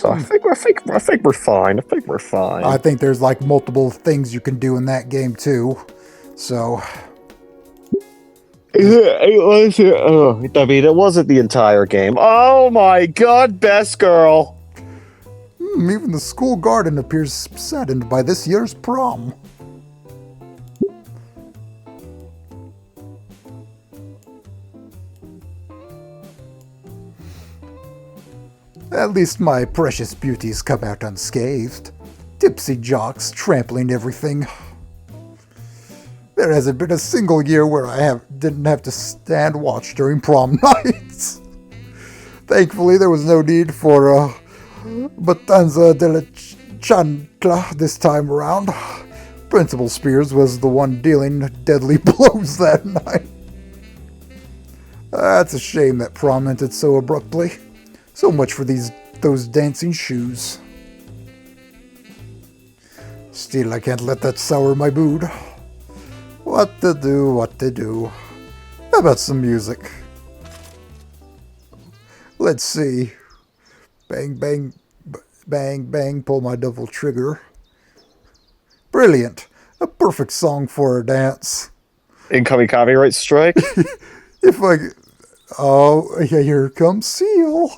So I think we're fine. I think we're fine. I think there's like multiple things you can do in that game too. So I mean, it wasn't the entire game. Oh my god, best girl. even the school garden appears saddened by this year's prom. At least my precious beauties come out unscathed. Tipsy jocks trampling everything. There hasn't been a single year where I didn't have to stand watch during prom nights. Thankfully, there was no need for Batanza de la Chancla this time around. Principal Spears was the one dealing deadly blows that night. That's a shame that prom ended so abruptly. So much for those dancing shoes. Still, I can't let that sour my mood. What to do. How about some music? Let's see. Bang, bang, bang, bang, pull my double trigger. Brilliant. A perfect song for a dance. Incoming copyright strike? If I... Oh, here comes Seal.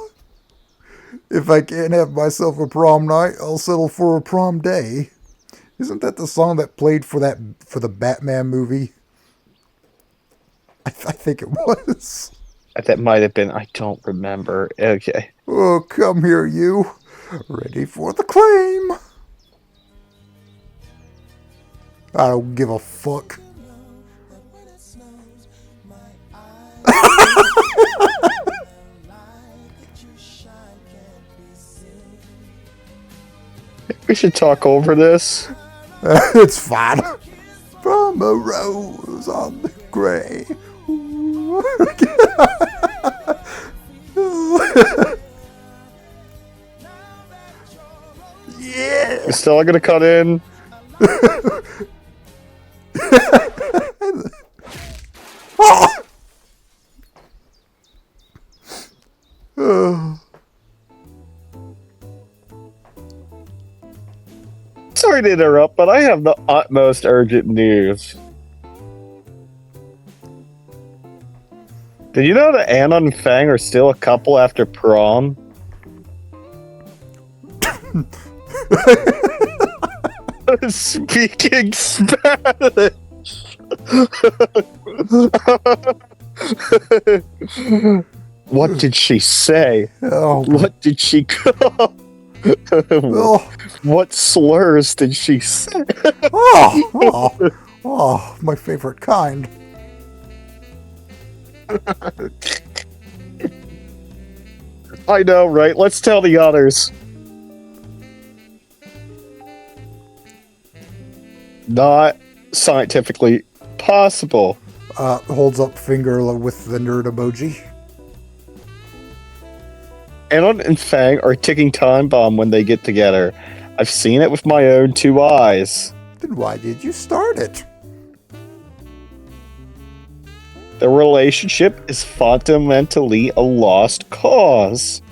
If I can't have myself a prom night, I'll settle for a prom day. Isn't that the song that played for the Batman movie? I think it was. That might have been. I don't remember. Okay. Oh, come here, you. Ready for the claim. I don't give a fuck. We should talk over this. It's fine. From a rose on the gray. Yeah. You're still gonna cut in. Sorry to interrupt, but I have the utmost urgent news. Did you know that Anna and Fang are still a couple after prom? Speaking Spanish. What did she say? Oh. What did she call? Oh. What slurs did she say? Oh, my favorite kind. I know, right? Let's tell the others. Not scientifically possible. Holds up finger with the nerd emoji. Anon and Fang are a ticking time bomb when they get together. I've seen it with my own two eyes. Then why did you start it? Their relationship is fundamentally a lost cause.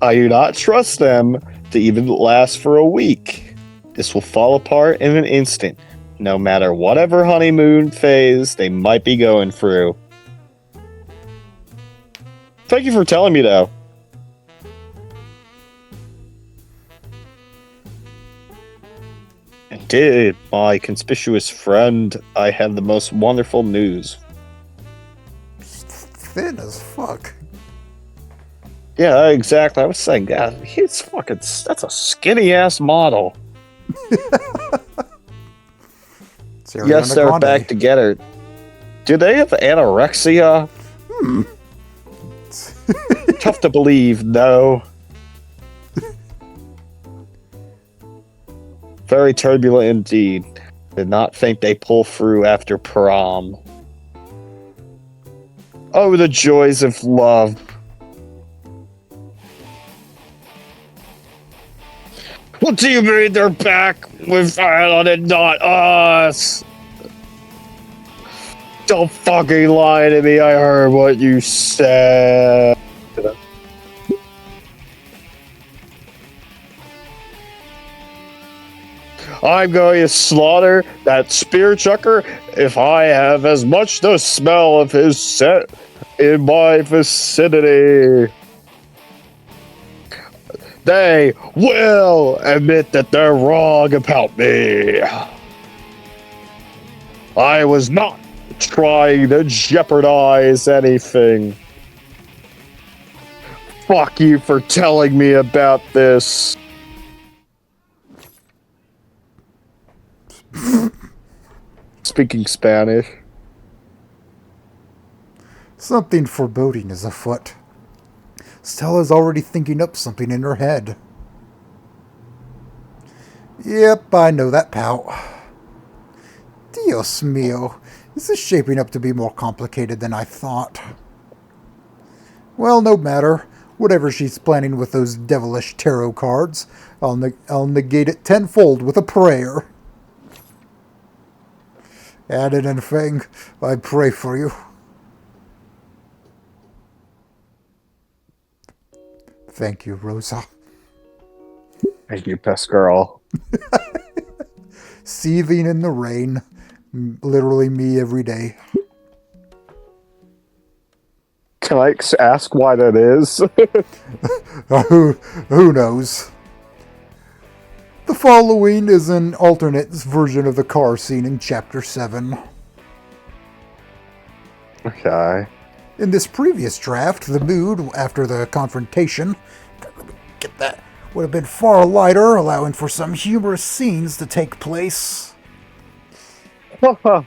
I do not trust them to even last for a week. This will fall apart in an instant, no matter whatever honeymoon phase they might be going through. Thank you for telling me, though. Indeed, my conspicuous friend, I have the most wonderful news. Thin as fuck. Yeah, exactly. I was saying, God, he's fucking. That's a skinny ass model. Yes, they're back together. Do they have anorexia? Tough to believe, no. Very turbulent indeed. Did not think they pull through after prom. Oh, the joys of love. What do you mean they're back with Alan and not us? Don't fucking lie to me. I heard what you said. I'm going to slaughter that spear chucker if I have as much the smell of his scent in my vicinity. They will admit that they're wrong about me. I was not trying to jeopardize anything. Fuck you for telling me about this. Speaking Spanish. Something foreboding is afoot. Stella's already thinking up something in her head. Yep, I know that pout. Dios mío, this is shaping up to be more complicated than I thought. Well, no matter. Whatever she's planning with those devilish tarot cards, I'll negate it tenfold with a prayer. Added and Fang, I pray for you. Thank you, Rosa. Thank you, best girl. Seething in the rain. Literally me every day. Can I ask why that is? Who knows? The following is an alternate version of the car scene in Chapter 7. Okay. In this previous draft, the mood after the confrontation, get that, would have been far lighter, allowing for some humorous scenes to take place. Ow!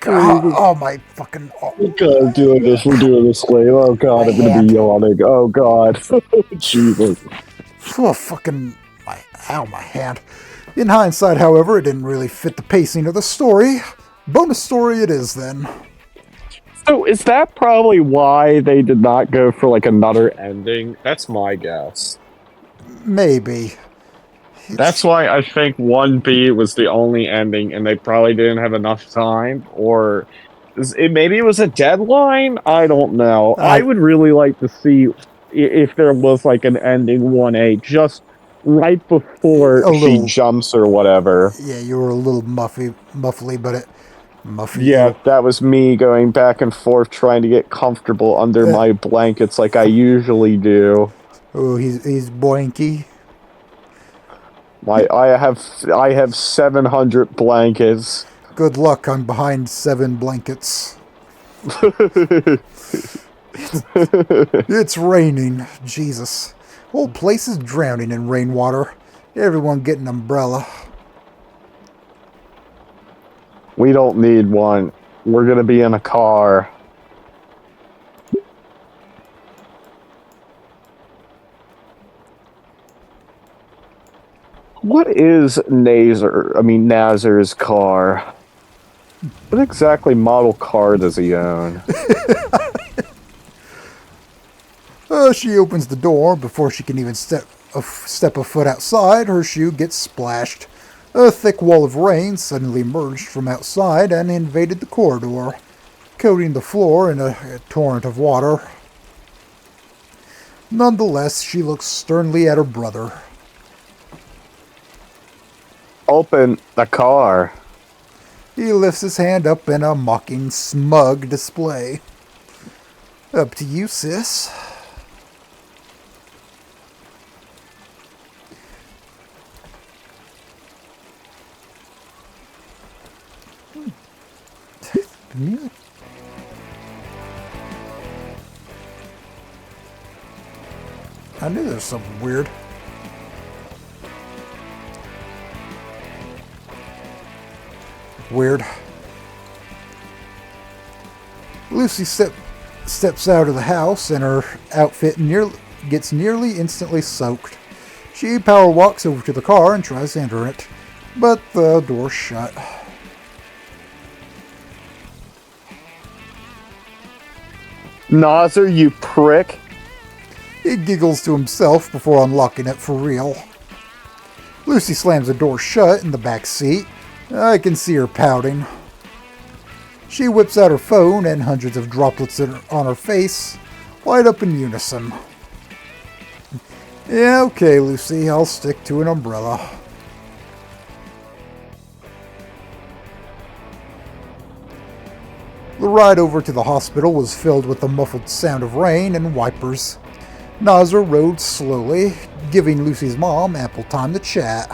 God, oh my fucking... Oh. God, doing this. We're doing this late. Oh God, I'm gonna be yawning. Oh God. Jesus. Oh, fucking... Ow, my hand. In hindsight, however, it didn't really fit the pacing of the story. Bonus story it is, then. So is that probably why they did not go for like another ending? That's my guess. Maybe. That's why I think 1B was the only ending, and they probably didn't have enough time, or maybe it was a deadline? I don't know. I would really like to see if there was like an ending 1A, just right before she jumps or whatever. Yeah, you were a little muffly, but muffy. Yeah, that was me going back and forth trying to get comfortable under my blankets like I usually do. Oh, he's boinky. I have 700 blankets. Good luck, I'm behind 7 blankets. It's raining. Jesus. Whole place is drowning in rainwater. Everyone get an umbrella. We don't need one. We're gonna be in a car. What is Nazar's car? What exactly model car does he own? She opens the door. Before she can even step a foot outside, her shoe gets splashed. A thick wall of rain suddenly emerged from outside and invaded the corridor, coating the floor in a torrent of water. Nonetheless, she looks sternly at her brother. Open the car. He lifts his hand up in a mocking, smug display. Up to you, sis. Music. I knew there was something weird. Weird. Lucy steps out of the house and her outfit gets nearly instantly soaked. She power walks over to the car and tries to enter it, but the door's shut. Nazar, you prick. He giggles to himself before unlocking it for real. Lucy slams the door shut in the back seat. I can see her pouting. She whips out her phone and hundreds of droplets on her face light up in unison. Yeah, okay, Lucy, I'll stick to an umbrella. The ride over to the hospital was filled with the muffled sound of rain and wipers. Nazar rode slowly, giving Lucy's mom ample time to chat.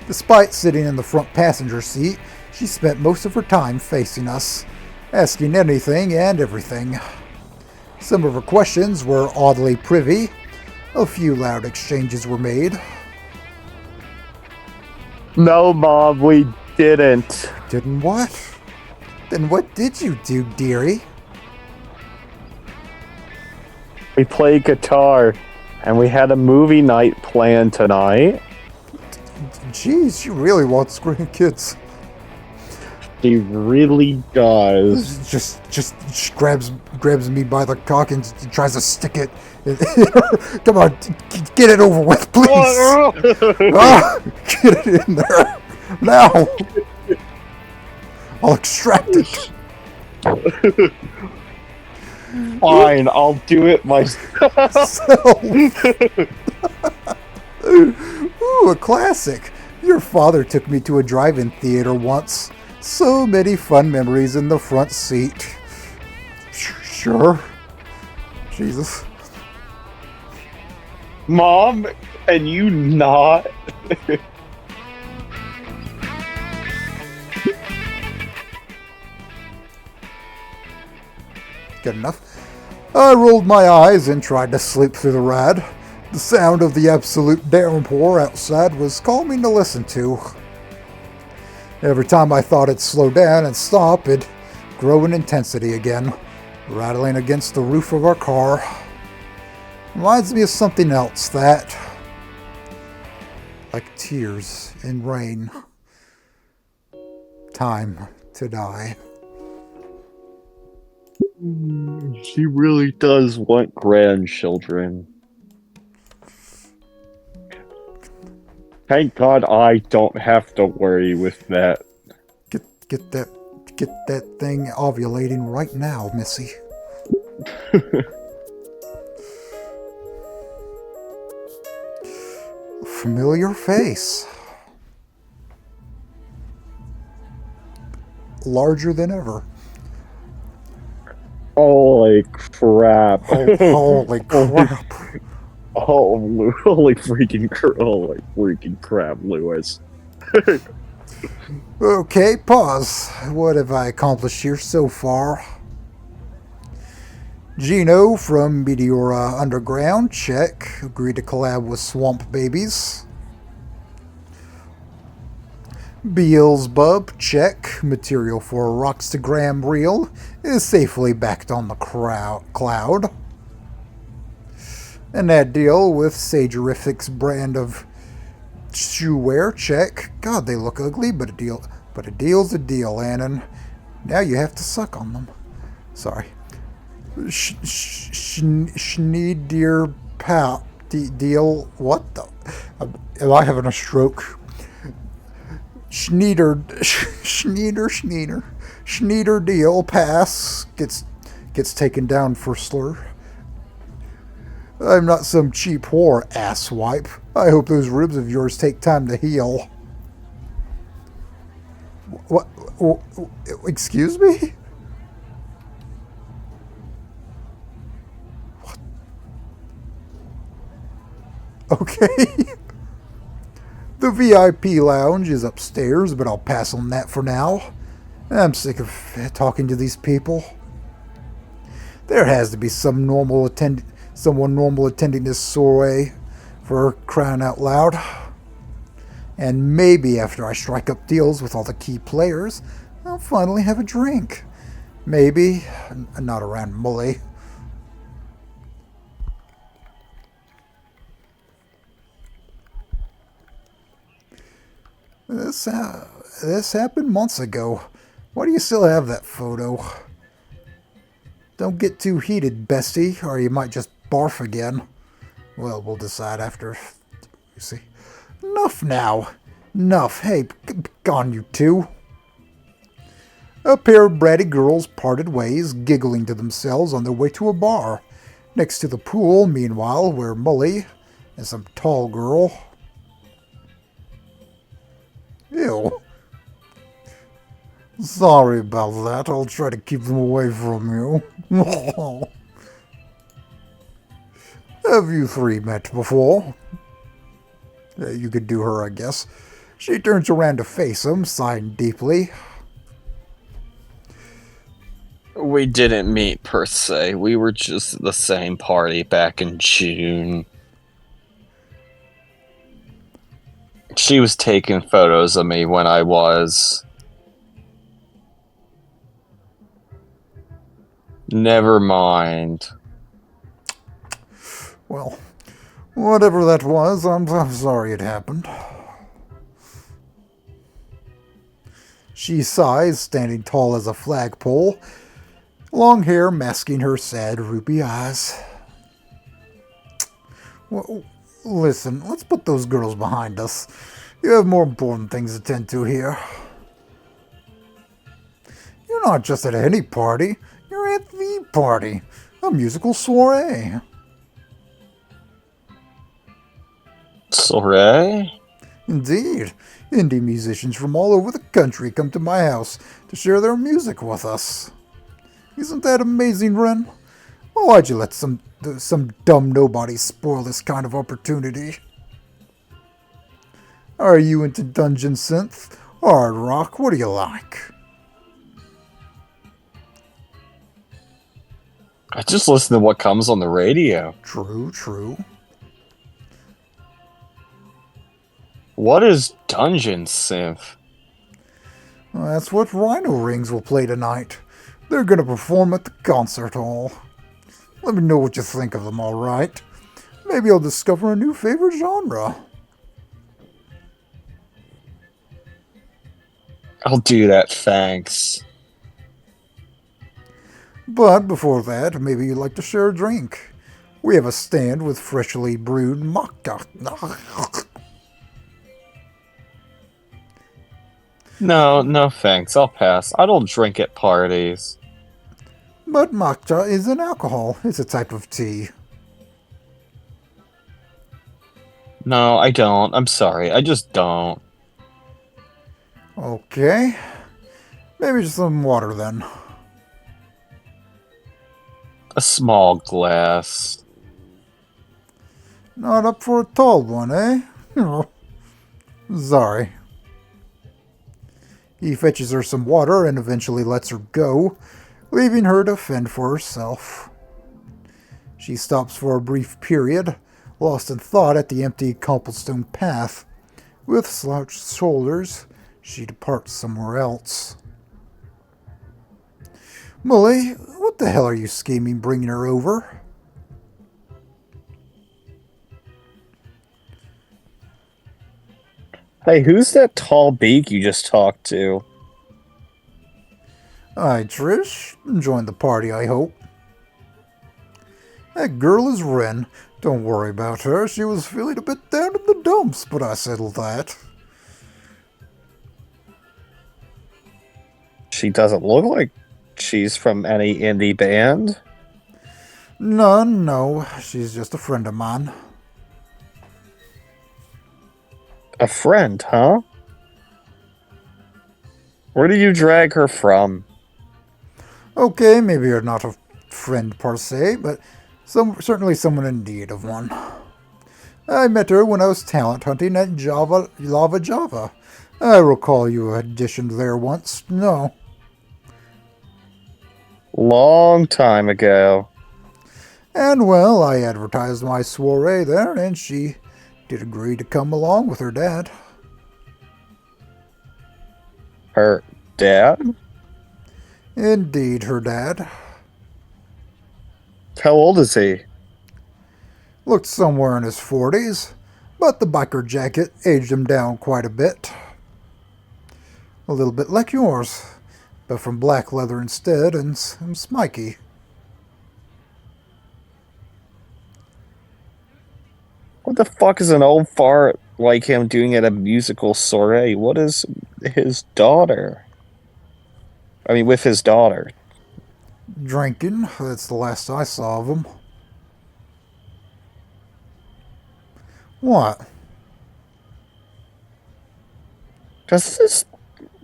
Despite sitting in the front passenger seat, she spent most of her time facing us, asking anything and everything. Some of her questions were oddly privy. A few loud exchanges were made. No, Mom, we didn't. Didn't what? Then what did you do, dearie? We played guitar, and we had a movie night planned tonight. Jeez, she really wants grandkids. She really does. Just grabs me by the cock and tries to stick it. Come on, get it over with, please. Get it in there now. I'll extract it. Fine, I'll do it myself. Ooh, a classic. Your father took me to a drive-in theater once. So many fun memories in the front seat. Sure. Jesus. Mom, can you not? Good enough. I rolled my eyes and tried to sleep through the ride. The sound of the absolute downpour outside was calming to listen to. Every time I thought it'd slow down and stop, it'd grow in intensity again, rattling against the roof of our car. Reminds me of something else that, like tears in rain, time to die. She really does want grandchildren. Thank God I don't have to worry with that. Get that thing ovulating right now, Missy. Familiar face. Larger than ever. Holy crap. Holy crap. Holy freaking crap, Lewis. Okay, pause. What have I accomplished here so far? Gino from Meteora Underground, check. Agreed to collab with Swamp Babies. Beelzebub, check. Material for a Rockstagram reel is safely backed on the cloud. And that deal with Sagerific's brand of shoewear, check. God, they look ugly, but a deal's a deal, Annan. Now you have to suck on them. Sorry. Schneider Pal deal. What the? Am I having a stroke? Schneider deal pass gets taken down for slur. I'm not some cheap whore, asswipe. I hope those ribs of yours take time to heal. What? Excuse me? What? Okay. The VIP lounge is upstairs, but I'll pass on that for now. I'm sick of talking to these people. There has to be someone normal attending this soiree, for crying out loud. And maybe after I strike up deals with all the key players, I'll finally have a drink. Maybe not around Mully. This happened months ago. Why do you still have that photo? Don't get too heated, bestie, or you might just barf again. Well, we'll decide after. You see. Enough now. Enough. Hey, gone you two. A pair of bratty girls parted ways, giggling to themselves on their way to a bar. Next to the pool, meanwhile, were Mully and some tall girl. Ew. Sorry about that. I'll try to keep them away from you. Have you three met before? You could do her, I guess. She turns around to face him, sighing deeply. We didn't meet per se. We were just the same party back in June. She was taking photos of me when I was. Never mind. Well, whatever that was, I'm sorry it happened. She sighs, standing tall as a flagpole, long hair masking her sad ruby eyes. Well, listen, let's put those girls behind us. You have more important things to tend to here. You're not just at any party, you're at the party. A musical soiree. Soiree? Indeed. Indie musicians from all over the country come to my house to share their music with us. Isn't that amazing, Ren? Why'd you let some dumb nobody spoil this kind of opportunity? Are you into dungeon synth? Hard rock? What do you like? I just listen to what comes on the radio. True, true. What is dungeon synth? Well, that's what Rhino Rings will play tonight. They're going to perform at the concert hall. Let me know what you think of them, alright? Maybe I'll discover a new favorite genre. I'll do that, thanks. But before that, maybe you'd like to share a drink. We have a stand with freshly brewed maca. No thanks. I'll pass. I don't drink at parties. But matcha isn't alcohol. It's a type of tea. No, I don't. I'm sorry. I just don't. Okay. Maybe just some water then. A small glass. Not up for a tall one, eh? Sorry. He fetches her some water and eventually lets her go, leaving her to fend for herself. She stops for a brief period, lost in thought at the empty cobblestone path. With slouched shoulders, she departs somewhere else. Molly, what the hell are you scheming bringing her over? Hey, who's that tall beak you just talked to? Hi, Trish. Join the party, I hope. That girl is Ren. Don't worry about her. She was feeling a bit down in the dumps, but I settled that. She doesn't look like she's from any indie band. No. She's just a friend of mine. A friend, huh? Where do you drag her from? Okay, maybe you're not a friend per se, but certainly someone in need of one. I met her when I was talent hunting at Lava Java. I recall you auditioned there once. No. Long time ago. And well, I advertised my soiree there, and she did agree to come along with her dad. Her dad? Indeed, her dad. How old is he? Looked somewhere in his 40s, but the biker jacket aged him down quite a bit. A little bit like yours, but from black leather instead and smiky. What the fuck is an old fart like him doing at a musical soiree? What is his daughter? I mean, with his daughter. Drinking, that's the last I saw of him. What? Does this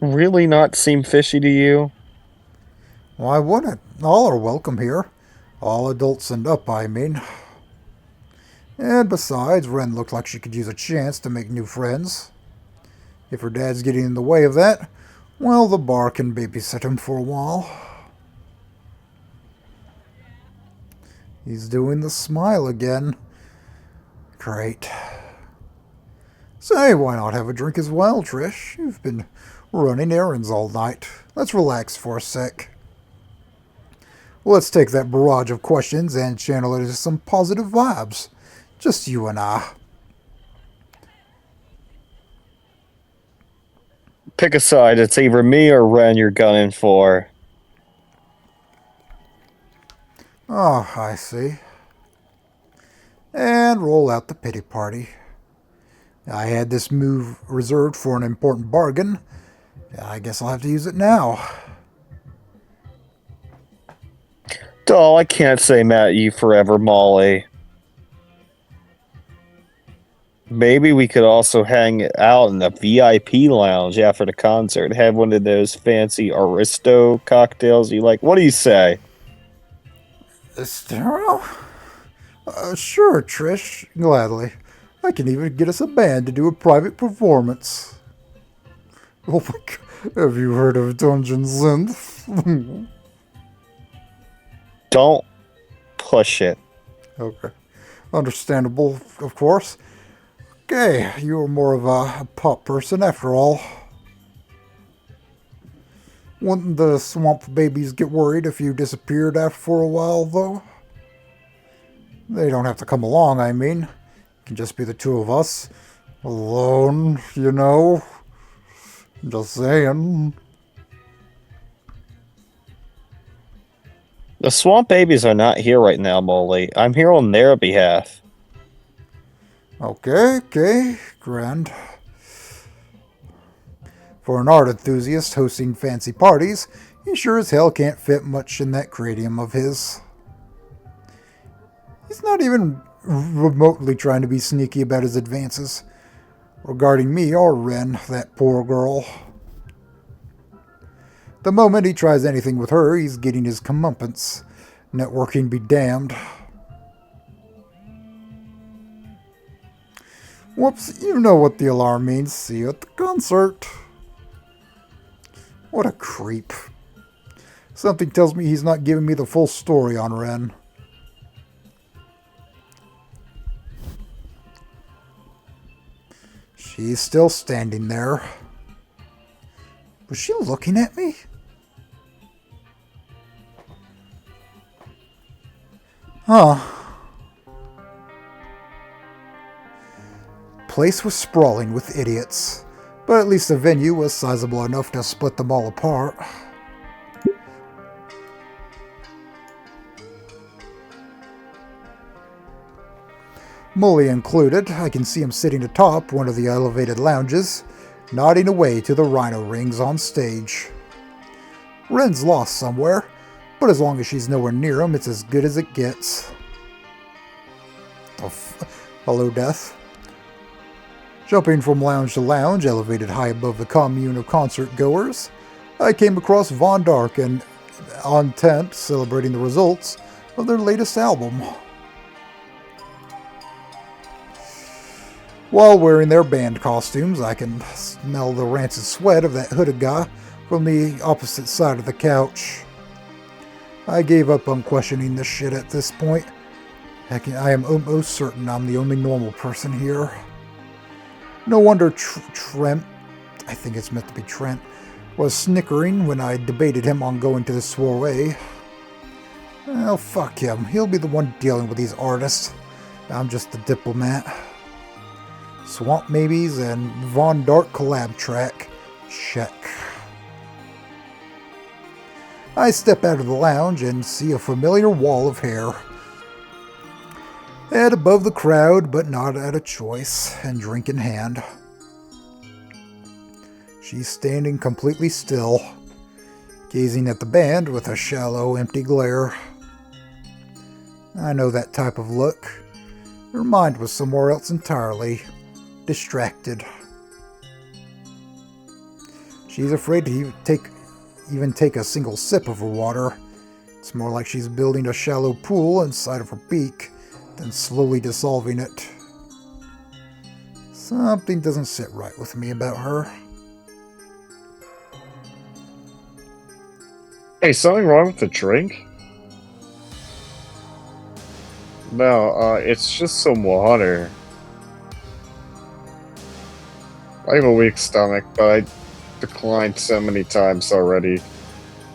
really not seem fishy to you? Why wouldn't? All are welcome here. All adults and up, I mean. And besides, Wren looked like she could use a chance to make new friends. If her dad's getting in the way of that, well, the bar can babysit him for a while. He's doing the smile again. Great. Say, why not have a drink as well, Trish? You've been running errands all night. Let's relax for a sec. Let's take that barrage of questions and channel it into some positive vibes. Just you and I. Pick a side. It's either me or Ren you're gunning for. Oh, I see. And roll out the pity party. I had this move reserved for an important bargain. I guess I'll have to use it now. Doll, I can't say mad at you forever, Molly. Maybe we could also hang out in the VIP lounge after the concert. Have one of those fancy Aristo cocktails you like. What do you say? Estero? Sure, Trish. Gladly. I can even get us a band to do a private performance. Oh my god. Have you heard of Dungeon Synth? Don't push it. Okay. Understandable, of course. Okay, you're more of a pop person after all. Wouldn't the swamp babies get worried if you disappeared for a while, though? They don't have to come along, I mean. It can just be the two of us. Alone, you know. Just saying. The swamp babies are not here right now, Molly. I'm here on their behalf. Okay, grand. For an art enthusiast hosting fancy parties, he sure as hell can't fit much in that cranium of his. He's not even remotely trying to be sneaky about his advances. Regarding me or Wren, that poor girl. The moment he tries anything with her, he's getting his comeuppance. Networking be damned. Whoops, you know what the alarm means. See you at the concert. What a creep. Something tells me he's not giving me the full story on Wren. She's still standing there. Was she looking at me? Huh. Place was sprawling with idiots, but at least the venue was sizable enough to split them all apart. Mully included, I can see him sitting atop one of the elevated lounges, nodding away to the rhino rings on stage. Wren's lost somewhere, but as long as she's nowhere near him, it's as good as it gets. Oh, hello, Death. Jumping from lounge to lounge, elevated high above the commune of concert goers, I came across Von Dark and on tent celebrating the results of their latest album. While wearing their band costumes, I can smell the rancid sweat of that hooded guy from the opposite side of the couch. I gave up on questioning this shit at this point. I am almost certain I'm the only normal person here. No wonder Trent, I think it's meant to be Trent, was snickering when I debated him on going to the soiree. Well, fuck him. He'll be the one dealing with these artists. I'm just the diplomat. Swamp Maybes and Von Dark collab track. Check. I step out of the lounge and see a familiar wall of hair. Head above the crowd, but not out of choice, and drink in hand. She's standing completely still, gazing at the band with a shallow, empty glare. I know that type of look. Her mind was somewhere else entirely. Distracted. She's afraid to even take a single sip of her water. It's more like she's building a shallow pool inside of her beak, then slowly dissolving it. Something doesn't sit right with me about her. Hey, something wrong with the drink? No, it's just some water. I have a weak stomach, but I declined so many times already.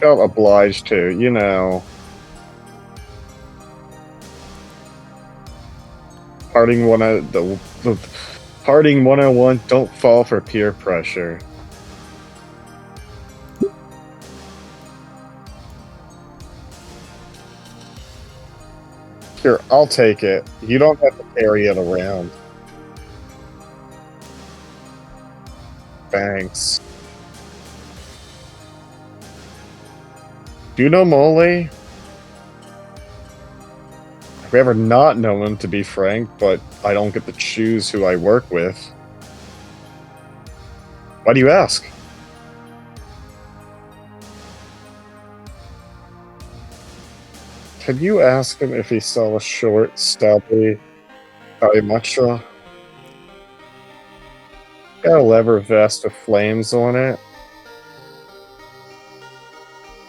Felt obliged to, you know. Parting 101, don't fall for peer pressure. Here, I'll take it. You don't have to carry it around. Thanks. Do you know Mole? I've ever not known him, to be frank, but I don't get to choose who I work with. Why do you ask? Could you ask him if he saw a short, stubby Kaimacha? Got a leather vest with flames on it.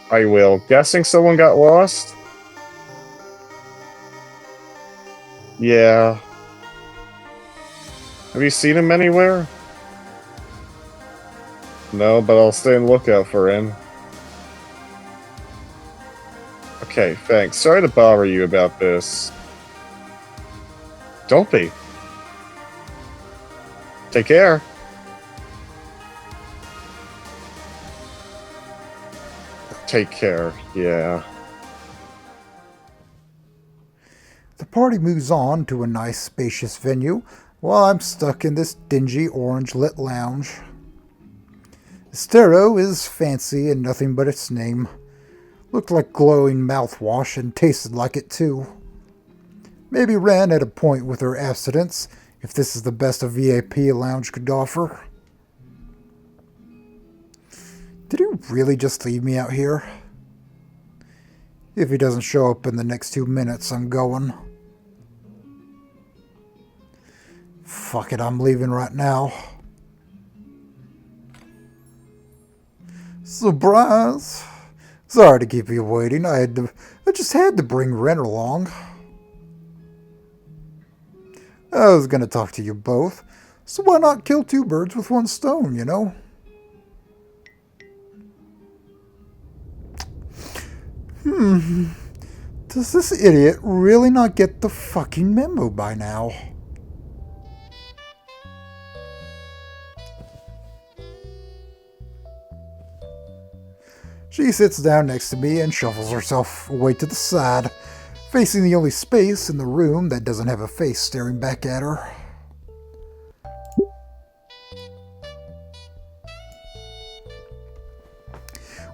I will. Guessing someone got lost? Yeah. Have you seen him anywhere? No, but I'll stay on lookout for him. Okay, thanks. Sorry to bother you about this. Don't be. Take care. Take care, yeah. The party moves on to a nice spacious venue, while I'm stuck in this dingy orange-lit lounge. Estero is fancy and nothing but its name. Looked like glowing mouthwash and tasted like it too. Maybe WREN at a point with her abstinence, if this is the best a VIP lounge could offer. Did he really just leave me out here? If he doesn't show up in the next 2 minutes, I'm going. Fuck it, I'm leaving right now. Surprise! Sorry to keep you waiting. I just had to bring WREN along. I was gonna talk to you both, so why not kill two birds with one stone, you know? Does this idiot really not get the fucking memo by now? She sits down next to me and shuffles herself away to the side, facing the only space in the room that doesn't have a face staring back at her.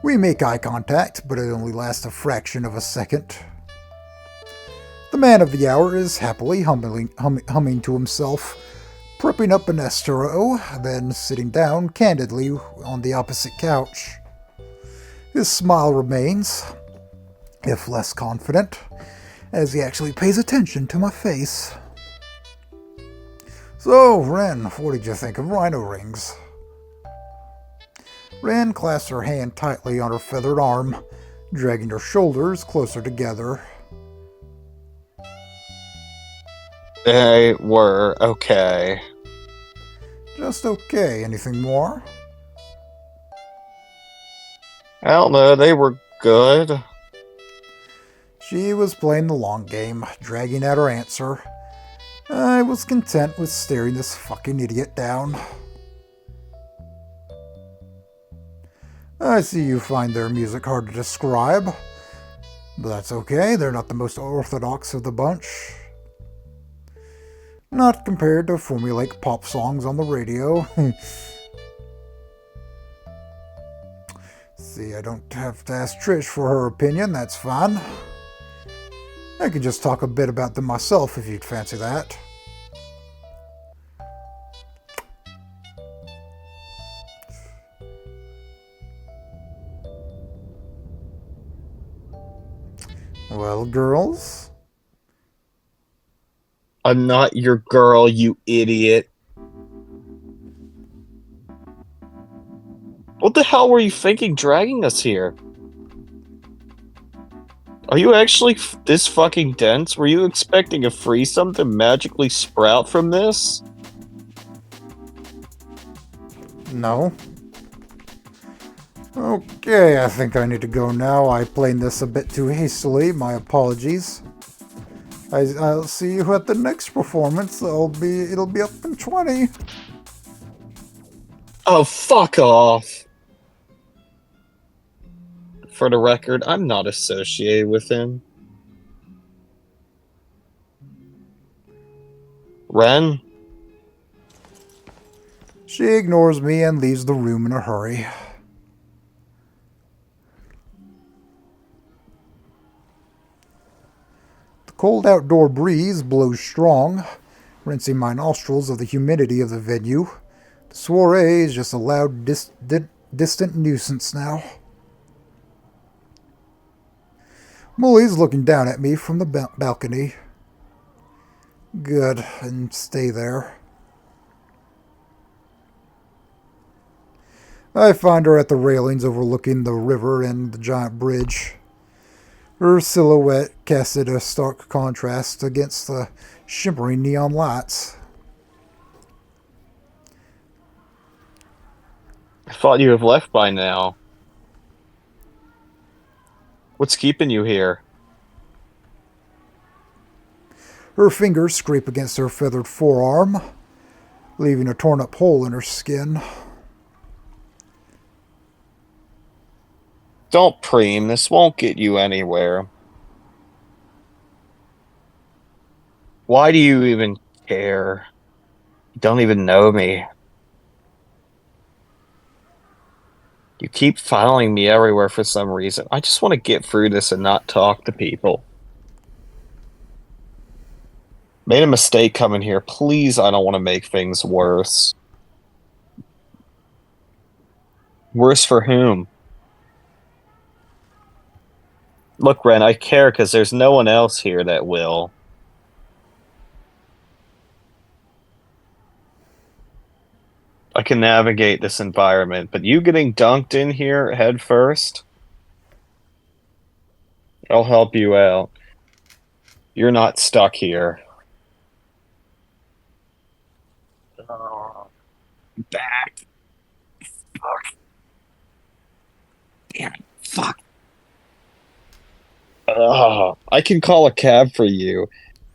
We make eye contact, but it only lasts a fraction of a second. The man of the hour is happily humming to himself, prepping up an estero, then sitting down candidly on the opposite couch. His smile remains, if less confident, as he actually pays attention to my face. So, WREN, what did you think of rhino rings? WREN clasps her hand tightly on her feathered arm, dragging her shoulders closer together. They were okay. Just okay. Anything more? I don't know, they were good. She was playing the long game, dragging out her answer. I was content with staring this fucking idiot down. I see you find their music hard to describe. But that's okay, they're not the most orthodox of the bunch. Not compared to formulaic pop songs on the radio. See, I don't have to ask Trish for her opinion, that's fine. I could just talk a bit about them myself if you'd fancy that. Well, girls? I'm not your girl, you idiot. What the hell were you thinking dragging us here? Are you actually this fucking dense? Were you expecting a threesome to magically sprout from this? No. Okay, I think I need to go now. I played this a bit too hastily. My apologies. I'll see you at the next performance. It'll be up in 20. Oh, fuck off. For the record, I'm not associated with him. Ren? She ignores me and leaves the room in a hurry. The cold outdoor breeze blows strong, rinsing my nostrils of the humidity of the venue. The soiree is just a loud, distant nuisance now. Molly's looking down at me from the balcony. Good, and stay there. I find her at the railings overlooking the river and the giant bridge. Her silhouette casted a stark contrast against the shimmering neon lights. I thought you have left by now. What's keeping you here? Her fingers scrape against her feathered forearm, leaving a torn up hole in her skin. Don't preem, this won't get you anywhere. Why do you even care? You don't even know me. You keep following me everywhere for some reason. I just want to get through this and not talk to people. Made a mistake coming here. Please, I don't want to make things worse. Worse for whom? Look, Ren, I care because there's no one else here that will. I can navigate this environment, but you getting dunked in here head first? I'll help you out. You're not stuck here. Oh, back. Fuck. Damn it. Fuck. I can call a cab for you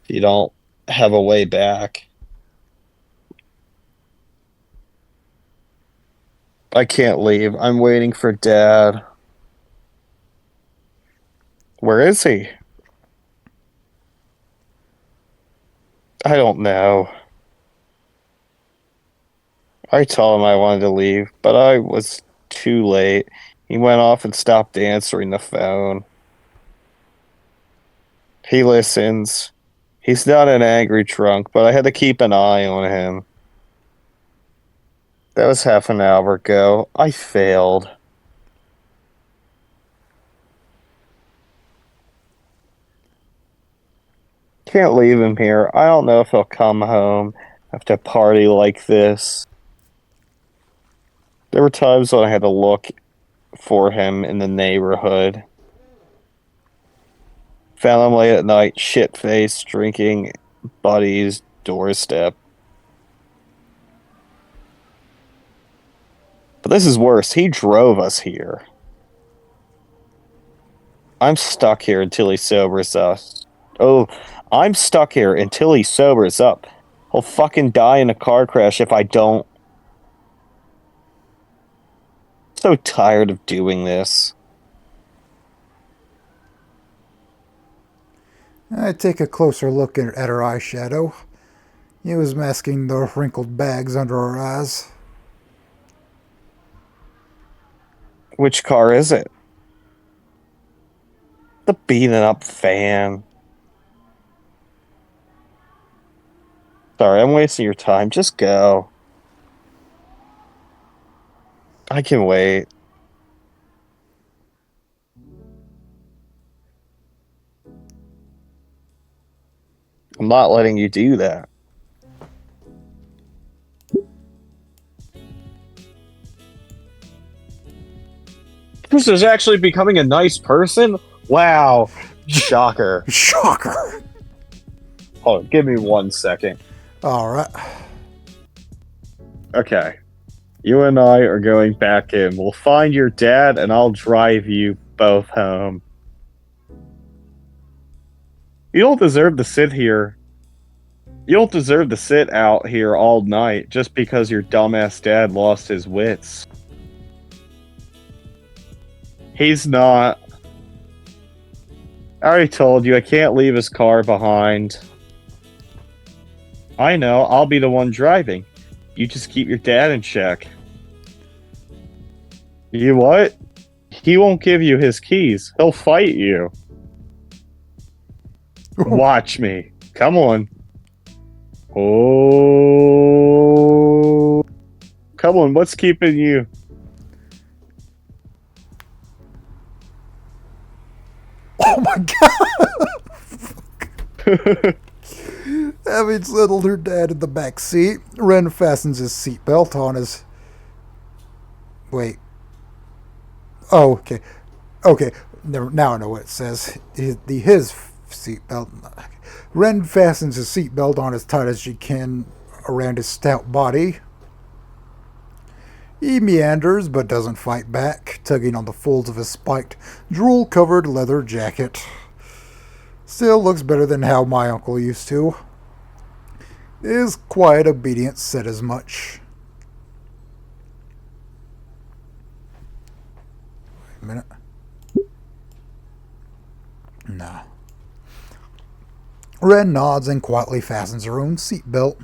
if you don't have a way back. I can't leave. I'm waiting for Dad. Where is he? I don't know. I told him I wanted to leave, but I was too late. He went off and stopped answering the phone. He listens. He's not an angry drunk, but I had to keep an eye on him. That was half an hour ago. I failed. Can't leave him here. I don't know if he'll come home after a party like this. There were times when I had to look for him in the neighborhood. Found him late at night, shit-faced, drinking Buddy's doorstep. But this is worse. He drove us here. I'm stuck here until he sobers up. Oh, I'm stuck here until he sobers up. He'll fucking die in a car crash if I don't. So tired of doing this. I take a closer look at her eyeshadow. It was masking the wrinkled bags under her eyes. Which car is it? The beaten up fan. Sorry, I'm wasting your time. Just go. I can wait. I'm not letting you do that. This is actually becoming a nice person? Wow. Shocker. Shocker. Hold on, give me 1 second. All right. Okay. You and I are going back in. We'll find your dad and I'll drive you both home. You don't deserve to sit here. You don't deserve to sit out here all night just because your dumbass dad lost his wits. He's not. I already told you I can't leave his car behind. I know, I'll be the one driving. You just keep your dad in check. You what? He won't give you his keys. He'll fight you. Watch me. Come on. Oh. Come on, what's keeping you? Oh my god! Having settled her dad in the back seat, Ren fastens his seatbelt on his... Wait. Oh, okay. Okay, now I know what it says. His seatbelt. Ren fastens his seatbelt on as tight as she can around his stout body. He meanders, but doesn't fight back, tugging on the folds of his spiked, drool-covered leather jacket. Still looks better than how my uncle used to. His quiet obedience said as much. Wait a minute. No. Ren nods and quietly fastens her own seatbelt.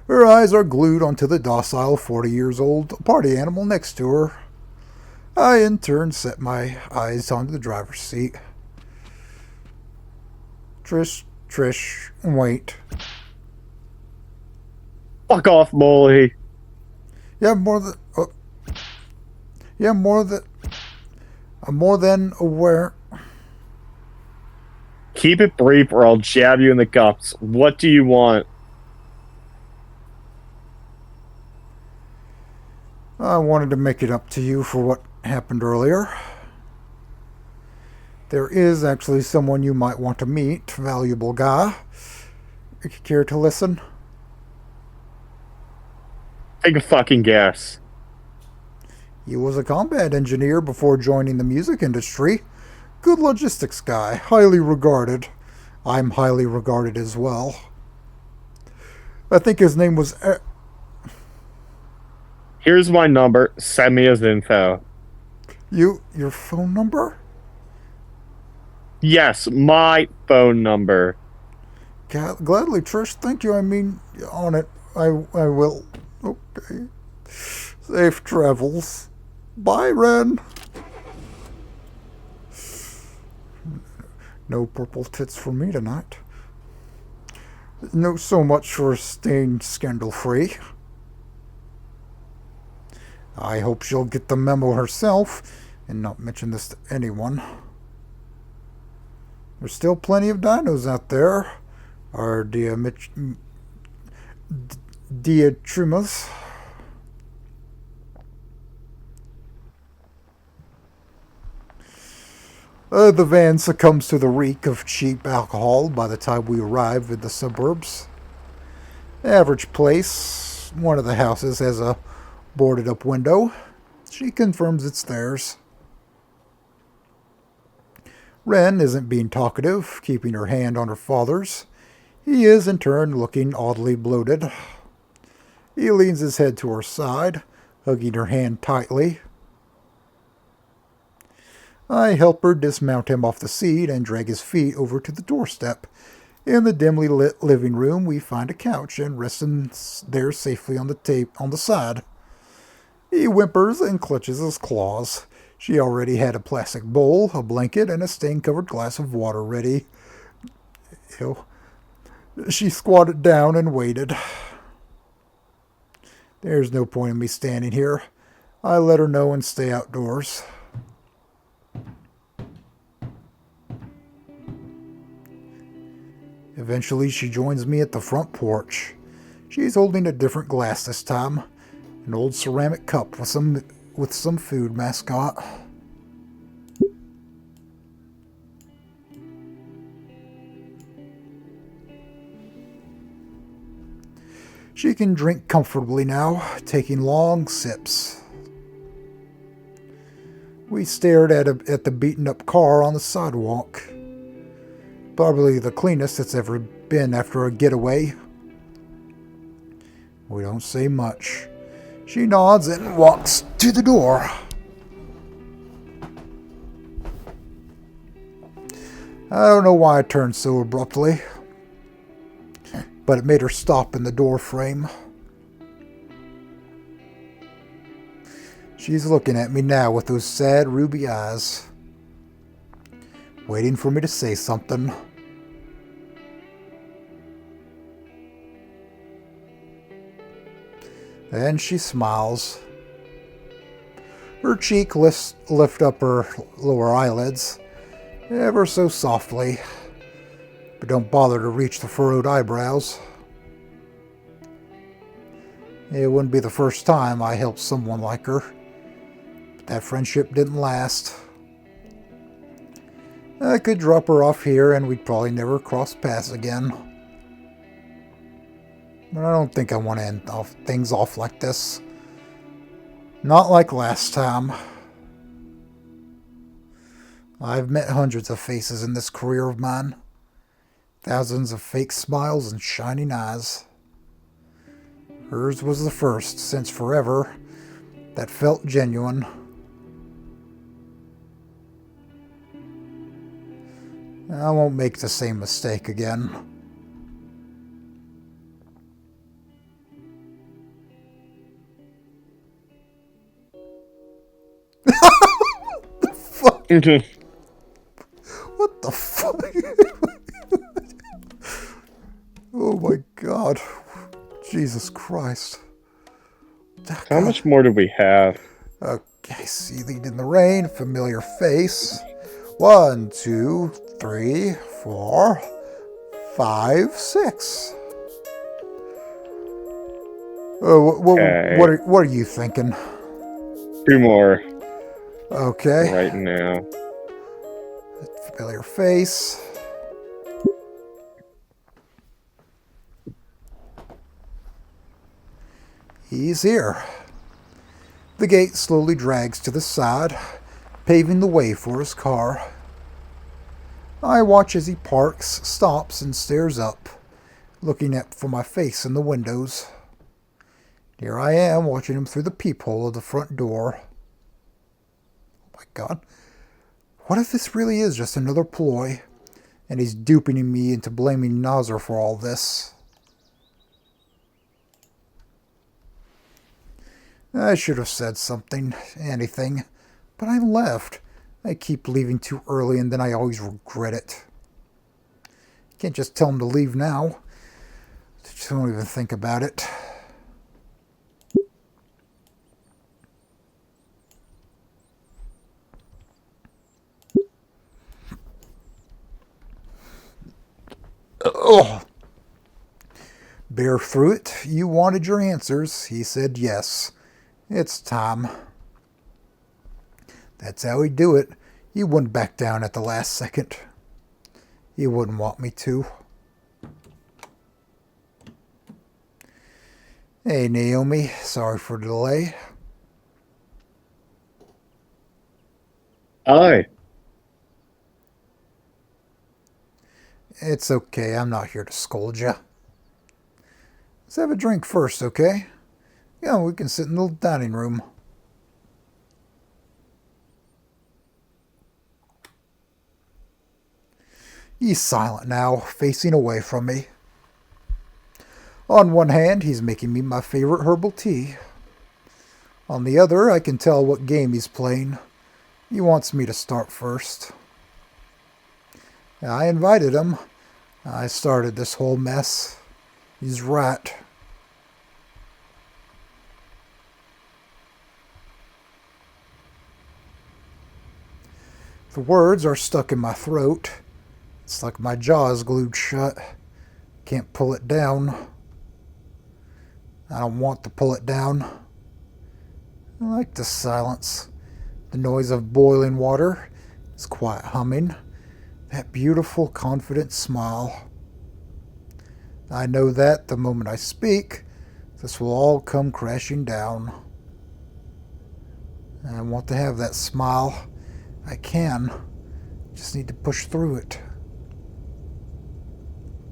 Her eyes are glued onto the docile 40-years-old party animal next to her. I, in turn, set my eyes onto the driver's seat. Trish, wait. Fuck off, Molly. I'm more than aware. Keep it brief or I'll jab you in the guts. What do you want? I wanted to make it up to you for what happened earlier. There is actually someone you might want to meet, valuable guy. If you care to listen. Take a fucking guess. He was a combat engineer before joining the music industry. Good logistics guy, highly regarded. I'm highly regarded as well. I think his name was... Here's my number. Send me his info. Your phone number? Yes, my phone number. Gladly, Trish. Thank you. I mean, on it. I will. Okay. Safe travels. Bye, Ren. No purple tits for me tonight. No so much for staying scandal-free. I hope she'll get the memo herself and not mention this to anyone. There's still plenty of dinos out there. Our diatrimas. The van succumbs to the reek of cheap alcohol by the time we arrive in the suburbs. Average place. One of the houses has a boarded up window. She confirms it's theirs. Ren isn't being talkative, keeping her hand on her father's. He is, in turn, looking oddly bloated. He leans his head to her side, hugging her hand tightly. I help her dismount him off the seat and drag his feet over to the doorstep. In the dimly lit living room, we find a couch and rest him there safely on the side. He whimpers and clutches his claws. She already had a plastic bowl, a blanket, and a stain-covered glass of water ready. Ew. She squatted down and waited. There's no point in me standing here. I let her know and stay outdoors. Eventually, she joins me at the front porch. She's holding a different glass this time, an old ceramic cup with some food mascot. She can drink comfortably now, taking long sips. We stared at the beaten-up car on the sidewalk. Probably the cleanest it's ever been after a getaway. We don't say much. She nods and walks to the door. I don't know why I turned so abruptly, but it made her stop in the door frame. She's looking at me now with those sad ruby eyes, waiting for me to say something. Then she smiles. Her cheek lift up her lower eyelids, ever so softly, but don't bother to reach the furrowed eyebrows. It wouldn't be the first time I helped someone like her, but that friendship didn't last. I could drop her off here and we'd probably never cross paths again. But I don't think I want to end things off like this. Not like last time. I've met hundreds of faces in this career of mine. Thousands of fake smiles and shining eyes. Hers was the first since forever that felt genuine. I won't make the same mistake again. Fuck. What the fuck? Oh my god. Jesus Christ. How much more do we have? Okay, seething in the rain, familiar face. 1, 2, 3, 4, 5, 6. What are you thinking? 2 more. Okay. Right now. Familiar face. He's here. The gate slowly drags to the side, paving the way for his car. I watch as he parks, stops, and stares up, looking for my face in the windows. Here I am, watching him through the peephole of the front door. Oh my god. What if this really is just another ploy, and he's duping me into blaming Nazar for all this? I should have said something, anything, but I left. I keep leaving too early and then I always regret it. Can't just tell him to leave now. Just don't even think about it. Oh. Bear through it. You wanted your answers. He said yes. It's time. That's how he'd do it. He wouldn't back down at the last second. He wouldn't want me to. Hey, Naomi. Sorry for the delay. Hi. It's okay. I'm not here to scold you. Let's have a drink first, okay? Yeah, we can sit in the dining room. He's silent now, facing away from me. On one hand, he's making me my favorite herbal tea. On the other, I can tell what game he's playing. He wants me to start first. I invited him. I started this whole mess. He's right. The words are stuck in my throat. It's like my jaw is glued shut. Can't pull it down. I don't want to pull it down. I like the silence. The noise of boiling water. His quiet humming. That beautiful, confident smile. I know that the moment I speak, this will all come crashing down. I want to have that smile. I can. Just need to push through it.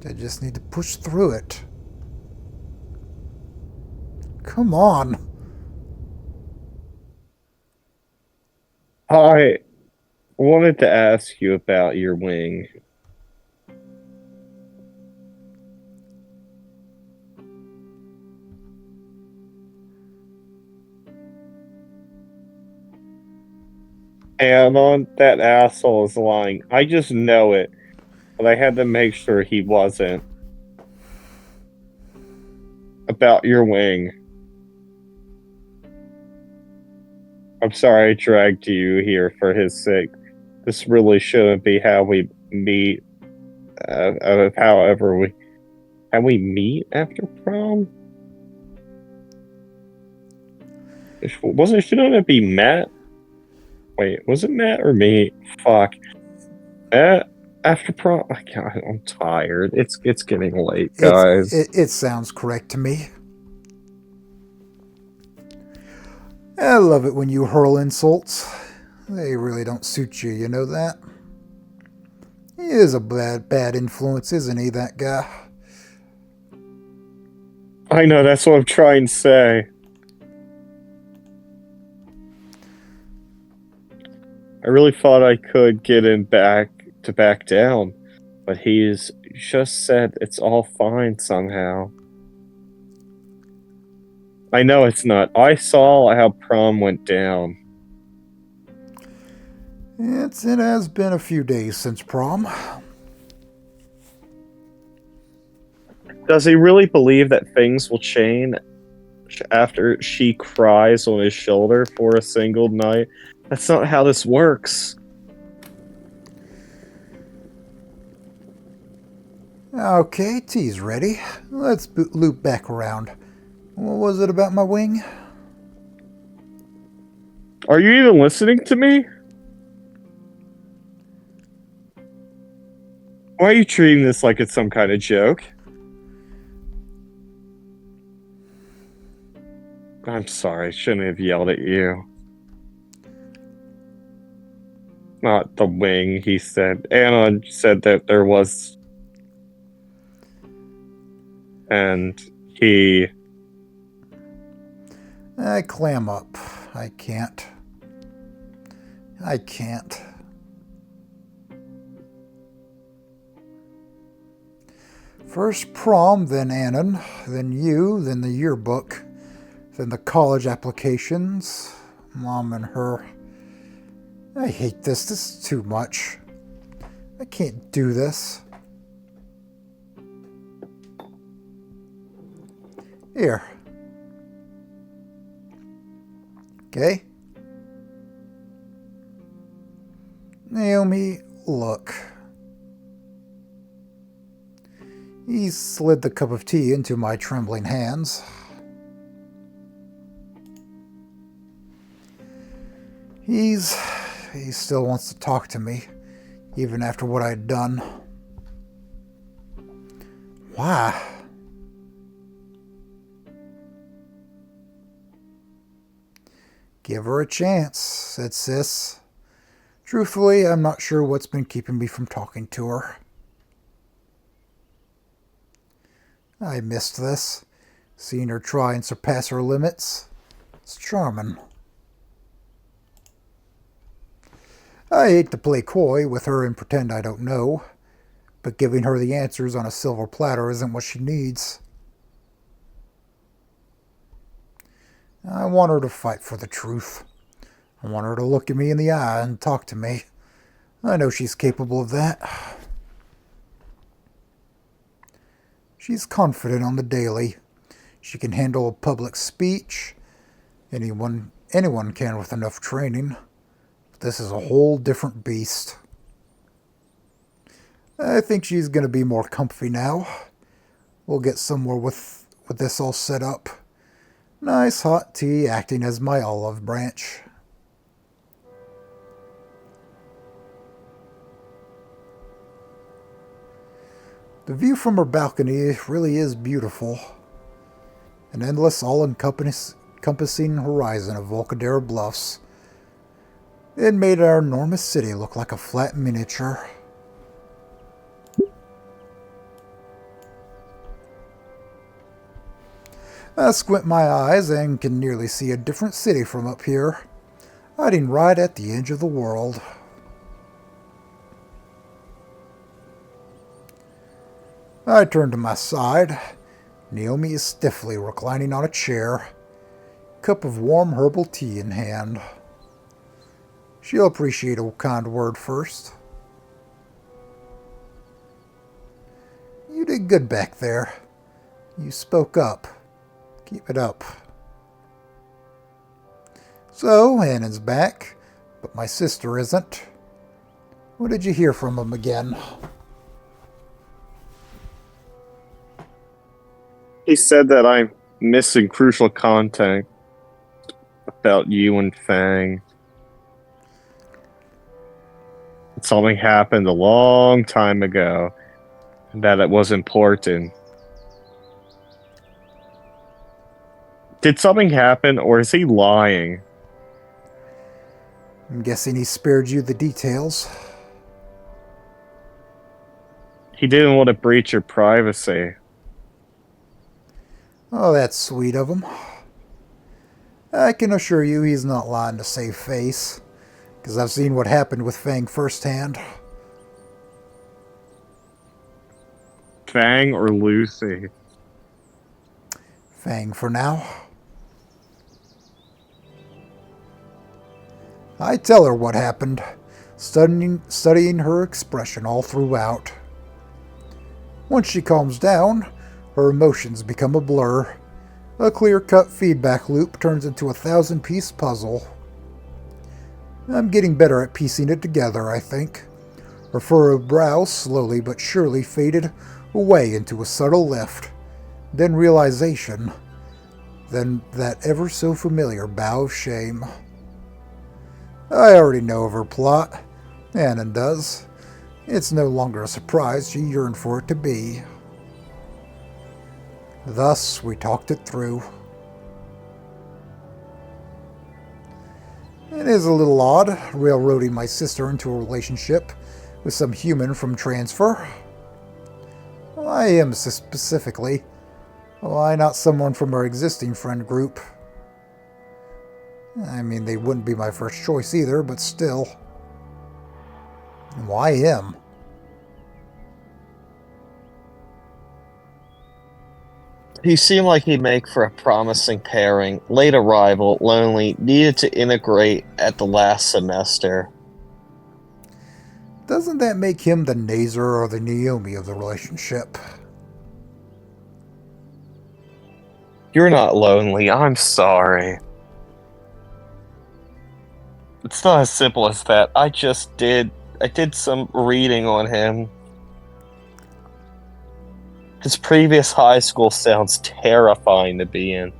I just need to push through it. Come on. I wanted to ask you about your wing. And on that asshole is lying. I just know it. But I had to make sure he wasn't. About your wing. I'm sorry I dragged you here for his sake. This really shouldn't be how we meet. However, how we meet after prom? Shouldn't it be Matt? Wait, was it Matt or me? Fuck. After prom? God, I'm tired. It's getting late, guys. It sounds correct to me. I love it when you hurl insults. They really don't suit you, you know that? He is a bad influence, isn't he, that guy? I know, that's what I'm trying to say. I really thought I could get him back down, but he's just said it's all fine somehow. I know it's not. I saw how prom went down. It has been a few days since prom. Does he really believe that things will change after she cries on his shoulder for a single night? That's not how this works. Okay, tea's ready. Let's loop back around. What was it about my wing? Are you even listening to me? Why are you treating this like it's some kind of joke? I'm sorry, I shouldn't have yelled at you. Not the wing, he said. Anna said that there was... And he... I clam up. I can't. First prom, then Annan, then you, then the yearbook, then the college applications, Mom and her. I hate this. This is too much. I can't do this. Here. Okay. Naomi, look. He slid the cup of tea into my trembling hands. He still wants to talk to me, even after what I'd done. Why? Give her a chance, said Sis. Truthfully, I'm not sure what's been keeping me from talking to her. I missed this, seeing her try and surpass her limits. It's charming. I hate to play coy with her and pretend I don't know, but giving her the answers on a silver platter isn't what she needs. I want her to fight for the truth. I want her to look at me in the eye and talk to me. I know she's capable of that. She's confident on the daily. She can handle a public speech. Anyone can with enough training. But this is a whole different beast. I think she's going to be more comfy now. we'll get somewhere with this all set up. Nice hot tea acting as my olive branch. The view from our balcony really is beautiful. An endless, all-encompassing horizon of Volcadera bluffs. It made our enormous city look like a flat miniature. I squint my eyes and can nearly see a different city from up here, hiding right at the edge of the world. I turn to my side. Naomi is stiffly reclining on a chair, cup of warm herbal tea in hand. She'll appreciate a kind word first. You did good back there. You spoke up. Keep it up. So, Hannon's back, but my sister isn't. What did you hear from him again? He said that I'm missing crucial content about you and Fang. Something happened a long time ago, and that it was important. Did something happen, or is he lying? I'm guessing he spared you the details. He didn't want to breach your privacy. Oh, that's sweet of him. I can assure you he's not lying to save face, because I've seen what happened with Fang firsthand. Fang or Lucy? Fang for now. I tell her what happened, studying her expression all throughout. Once she calms down, her emotions become a blur. A clear-cut feedback loop turns into a 1,000-piece puzzle. I'm getting better at piecing it together, I think. Her furrowed brow slowly but surely faded away into a subtle lift, then realization, then that ever-so-familiar bow of shame. I already know of her plot. Anna does. It's no longer a surprise she yearned for it to be. Thus, we talked it through. It is a little odd, railroading my sister into a relationship with some human from transfer. I am specifically. Why not someone from our existing friend group? I mean, they wouldn't be my first choice either, but still. Why him? He seemed like he'd make for a promising pairing. Late arrival, lonely, needed to integrate at the last semester. Doesn't that make him the Nazer or the Naomi of the relationship? You're not lonely, I'm sorry. It's not as simple as that. I did some reading on him. His previous high school sounds terrifying to be in.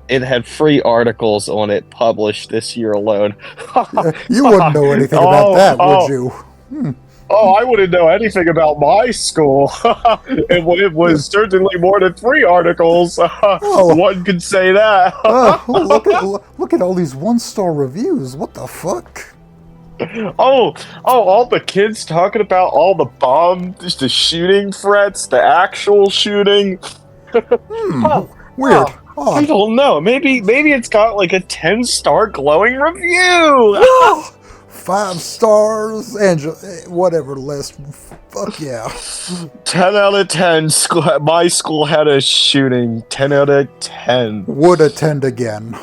It had free articles on it published this year alone. You wouldn't know anything about that, would you? Oh, I wouldn't know anything about my school. It was certainly more than 3 articles. One could say that. Look at all these 1-star reviews. What the fuck? Oh, all the kids talking about all the bombs, the shooting threats, the actual shooting. Weird. I don't know. Maybe it's got like a 10-star glowing review. 5 stars, and whatever list. Fuck yeah. 10 out of 10. My school had a shooting. 10 out of 10. Would attend again.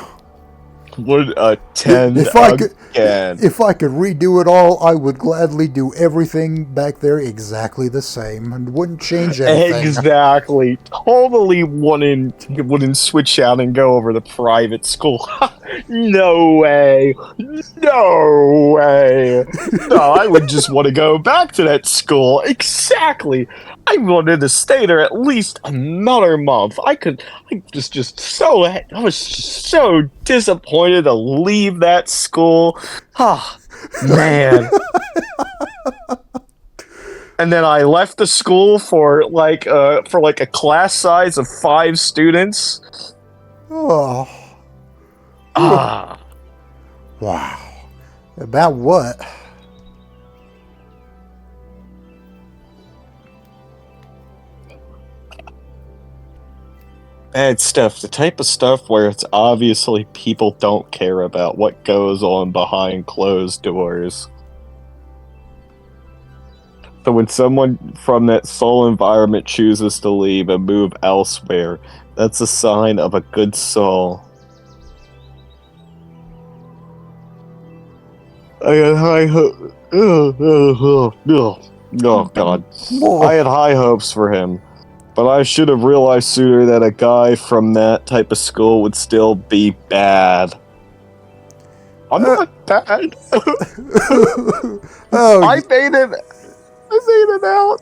Would attend again. If I could redo it all, I would gladly do everything back there exactly the same and wouldn't change anything. Exactly. Totally wouldn't switch out and go over to private school. No way. No way. No, I would just want to go back to that school. Exactly. I wanted to stay there at least another month. I was just so disappointed to leave that school. Ah, man. And then I left the school for like a class size of 5 students. Oh, Ah. wow. About what? Bad stuff. The type of stuff where it's obviously people don't care about what goes on behind closed doors. So when someone from that soul environment chooses to leave and move elsewhere, that's a sign of a good soul. I had high hopes. Oh, God. I had high hopes for him. But I should have realized sooner that a guy from that type of school would still be bad. I'm not bad. Oh, I made it out,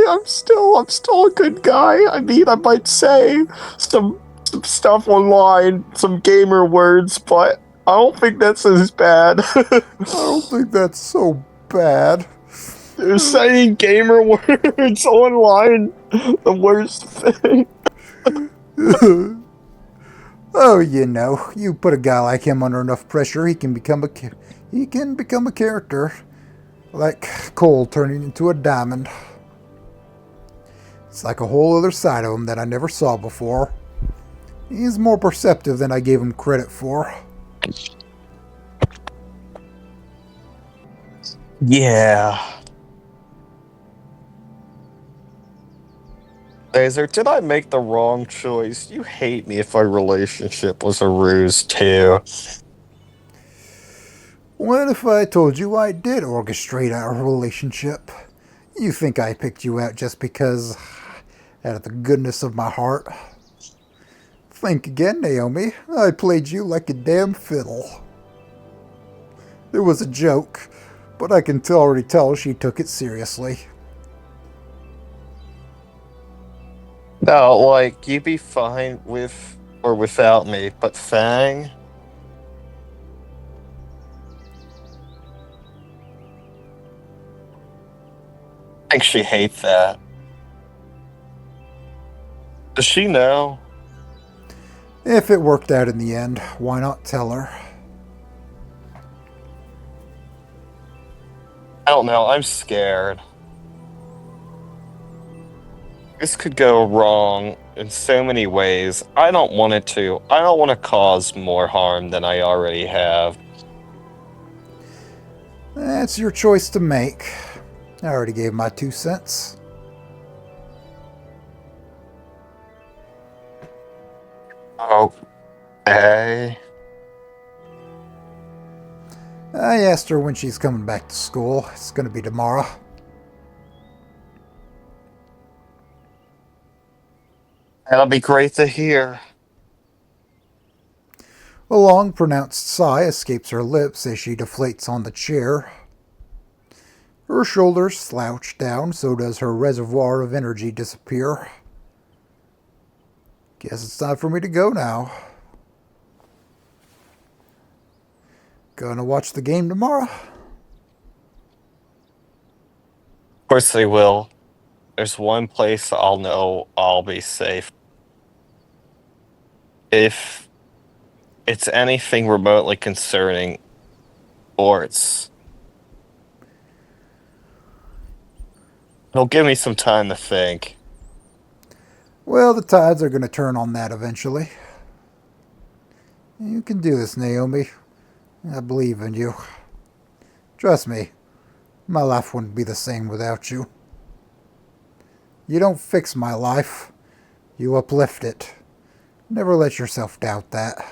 I'm still a good guy. I mean, I might say some stuff online, some gamer words, but I don't think that's as bad. I don't think that's so bad. Saying gamer words online, the worst thing. Oh, you put a guy like him under enough pressure, he can become a character, like coal turning into a diamond. It's like a whole other side of him that I never saw before. He's more perceptive than I gave him credit for. Yeah. Laser, did I make the wrong choice? You hate me if our relationship was a ruse, too. What if I told you I did orchestrate our relationship? You think I picked you out just because, out of the goodness of my heart? Think again, Naomi. I played you like a damn fiddle. It was a joke, but I can already tell she took it seriously. No, like, you'd be fine with or without me, but Fang? I think she hates that. Does she know? If it worked out in the end, why not tell her? I don't know, I'm scared. This could go wrong in so many ways. I don't want it to. I don't want to cause more harm than I already have. That's your choice to make. I already gave my 2 cents. Okay. I asked her when she's coming back to school. It's going to be tomorrow. That'll be great to hear. A long, pronounced sigh escapes her lips as she deflates on the chair. Her shoulders slouch down, so does her reservoir of energy disappear. Guess it's time for me to go now. Gonna watch the game tomorrow? Of course they will. There's one place I'll know I'll be safe. If it's anything remotely concerning, sports. It'll give me some time to think. Well, the tides are gonna turn on that eventually. You can do this, Naomi. I believe in you. Trust me, my life wouldn't be the same without you. You don't fix my life, you uplift it. Never let yourself doubt that.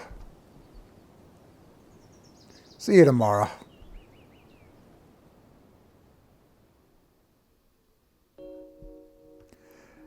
See you tomorrow.